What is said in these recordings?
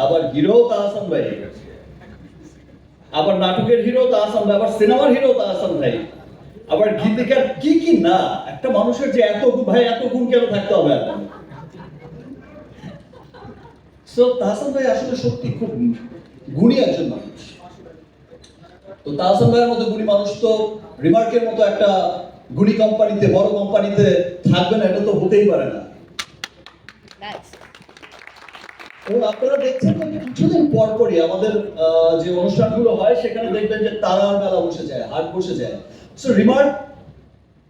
আবার হিরো তাহসান ভাই, আবার নাটকের হিরো তাহসান ভাই, আবার সিনেমার হিরো তাহসান ভাই, আবার গীতিকার, কি কি না। একটা মানুষের যে এত ভাই এত গুণ কেন থাকতে হবে এখন? সো তাহসান ভাই আসলে সত্যি খুব গুণী একজন মানুষ। তো তাহসান ভাইয়ের মতো গুণী মানুষ তো রিমার্কের মতো একটা গুণী কোম্পানিতে, বড় কোম্পানিতে থাকবে না, এটা তো হতেই পারে না। এবং আপনারা দেখছেন যে কিছুদিন পর পরই আমাদের যে অনুষ্ঠানগুলো হয় সেখানে দেখবেন যে তারার মেলা বসে যায়, হাট বসে যায়। সো রিমার্ক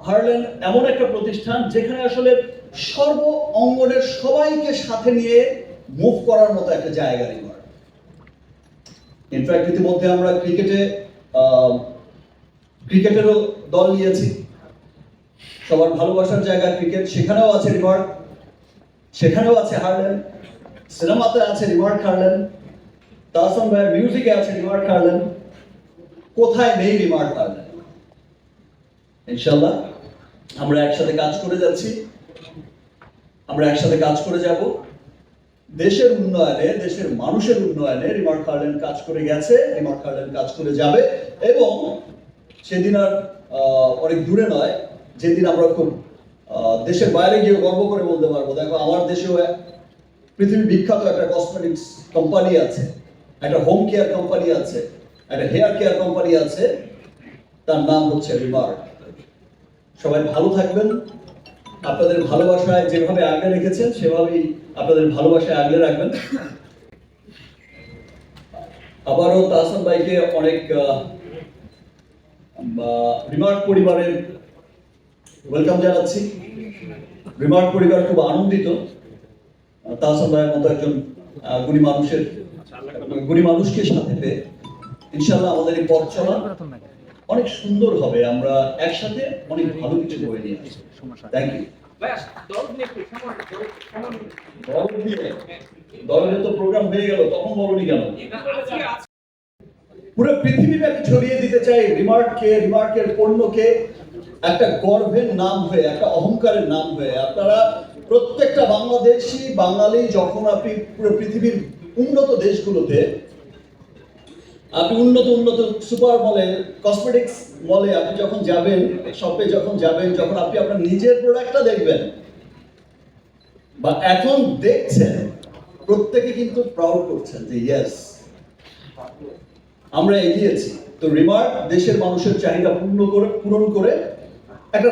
হার্লেন এমন একটা প্রতিষ্ঠান যেখানে আসলে সর্ব অঙ্গনের সবাইকে সাথে নিয়ে মুভ করার মতো একটা জায়গা রিমার্ক। ইনফ্যাক্ট ইতিমধ্যে আমরা ক্রিকেটেরও দল নিয়েছি, সবার ভালোবাসার জায়গা ক্রিকেট, সেখানেও আছে রিমার্ক, সেখানেও আছে হার্লেন। সিনেমাতে আছে রিমার্ক হার্লেন, তাহসান ভাইয়ের মিউজিকে আছে রিমার্ক হার্লেন, কোথায় নেই রিমার্ক হার্লেন? ইনশাআল্লাহ আমরা একসাথে কাজ করে যাচ্ছি, আমরা একসাথে কাজ করে যাব। দেশের উন্নয়নে, দেশের মানুষের উন্নয়নে রিমার্ক হার্লেন কাজ করে গেছে, রিমার্ক হার্লেন কাজ করে যাবে। এবং সেদিন আর অনেক দূরে নয়, যেদিন আমরা খুব দেশের বাইরে গিয়ে গর্ব করে বলতে পারবো, দেখো আমার দেশেও পৃথিবী বিখ্যাত একটা কসমেটিক্স কোম্পানি আছে, একটা হোম কেয়ার কোম্পানি আছে, একটা হেয়ার কেয়ার কোম্পানি আছে, তার নাম হচ্ছে রিমার্ক। সবাই ভালো থাকবেন, আপনাদের ভালোবাসায় যেভাবে আগলে রেখেছেন সেভাবেই আপনাদের ভালোবাসায় আগলে রাখবেন। আবারও তাহসান ভাইকে অনেক রিমার্ক পরিবারের ওয়েলকাম জানাচ্ছি। রিমার্ক পরিবার খুব আনন্দিত তাহসান ভাইয়ের মতো একজন গুণী মানুষকে সাথে পেয়ে। ইনশাআল্লাহ আমাদের এই পথ চলা অনেক সুন্দর হবে, আমরা একসাথে অনেক ভালো কিছু করে নিয়ে আসবো। Thank you. দলের তো প্রোগ্রাম হয়ে গেল, তখন বলনি কেন? পুরো পৃথিবীব্যাপী ছড়িয়ে দিতে চাই রিমার্ককে, রিমার্কের পণ্যকে একটা গর্বের নাম হয়ে, একটা অহংকারের নাম হয়ে। আপনারা প্রত্যেকটা বাংলাদেশি বাঙালি যখন আপনি পুরো পৃথিবীর উন্নত দেশগুলোতে, আপনি উন্নত সুপার মলে, কসমেটিক্স মলে আপনি যখন যাবেন, শপে যখন যাবেন, যখন আপনি আপনার নিজের প্রোডাক্টটা দেখবেন বা এখন দেখছেন, প্রত্যেকে কিন্তু প্রাউড করছেন যে ইয়েস আমরা এগিয়েছি। তো রিমার্ক দেশের মানুষের চাহিদা পূরণ করে একটা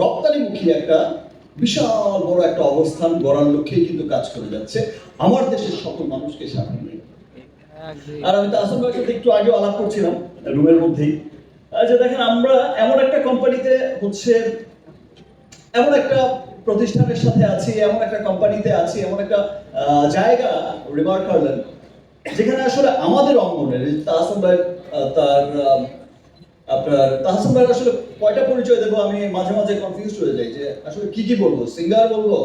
রপ্তানিমুখী একটা বিশাল বড় একটা অবস্থান গড়ার লক্ষ্যেই কিন্তু কাজ করে যাচ্ছে আমার দেশের সকল মানুষকে সাথে নিয়ে। আর আমি তাহসান ভাইয়ের সাথে একটু আগে আলাপ করছিলাম রুমের মধ্যেই, যে দেখেন আমরা এমন একটা কোম্পানিতে হচ্ছে, এমন একটা প্রতিষ্ঠানের সাথে আছি, এমন একটা কোম্পানিতে আছি, এমন একটা জায়গা রিমার্ক হার্লেন, যেখানে আসলে আমাদের অঙ্গনের তাহসান ভাই, আপনার তাহসান ভাইয়ের আসলে কয়টা পরিচয় দেবো আমি মাঝে মাঝে কনফিউজ হয়ে যাই যে আসলে কি বলবো, সিঙ্গার বলবো,